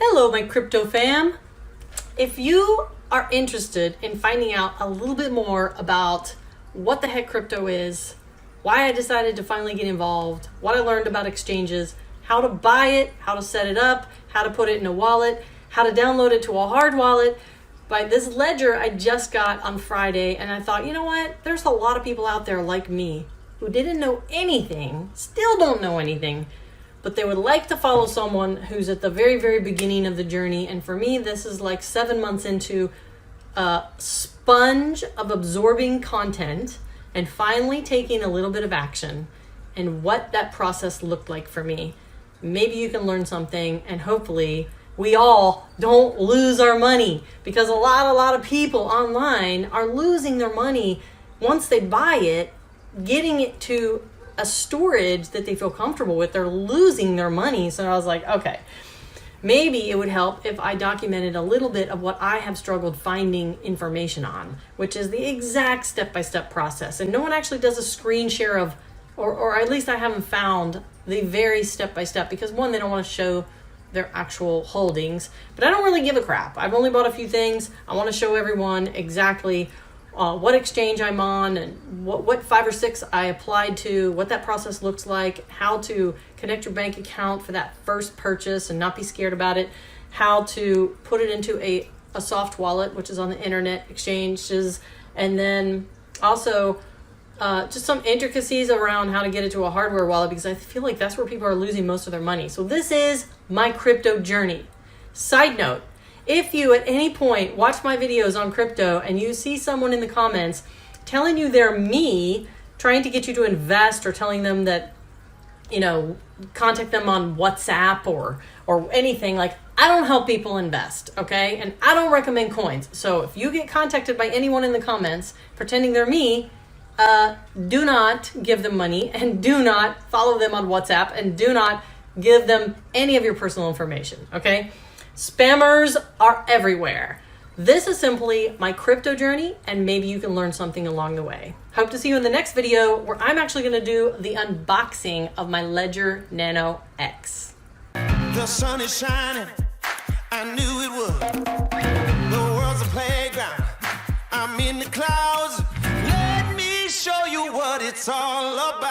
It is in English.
Hello, my crypto fam. If you are interested in finding out a little bit more about what the heck crypto is, why I decided to finally get involved, what I learned about exchanges, how to buy it, how to set it up, how to put it in a wallet, how to download it to a hard wallet, by this ledger I just got on Friday, and I thought, you know what? There's a lot of people out there like me who didn't know anything, still don't know anything, but they would like to follow someone who's at the very, very beginning of the journey. And for me, this is like 7 months into a sponge of absorbing content and finally taking a little bit of action and what that process looked like for me. Maybe you can learn something, and hopefully we all don't lose our money, because a lot of people online are losing their money once they buy it, getting it to a storage that they feel comfortable with. They're losing their money. So I was like, okay, maybe it would help if I documented a little bit of what I have struggled finding information on, which is the exact step-by-step process. And no one actually does a screen share of, or at least I haven't found the very step-by-step, because one, they don't want to show their actual holdings, but I don't really give a crap. I've only bought a few things. I want to show everyone exactly what exchange I'm on and what 5 or 6 I applied to, what that process looks like, how to connect your bank account for that first purchase and not be scared about it, how to put it into a soft wallet, which is on the internet exchanges, and then also just some intricacies around how to get it to a hardware wallet, because I feel like that's where people are losing most of their money. So this is my crypto journey. Side note, if you at any point watch my videos on crypto and you see someone in the comments telling you they're me, trying to get you to invest, or telling them that, you know, contact them on WhatsApp or anything, like, I don't help people invest, okay? And I don't recommend coins. So if you get contacted by anyone in the comments pretending they're me, do not give them money, and do not follow them on WhatsApp, and do not give them any of your personal information, okay? Spammers are everywhere. This is simply my crypto journey, and maybe you can learn something along the way. Hope to see you in the next video, where I'm actually going to do the unboxing of my Ledger Nano X. The sun is shining, I knew it would. The world's a playground, I'm in the clouds. Let me show you what it's all about.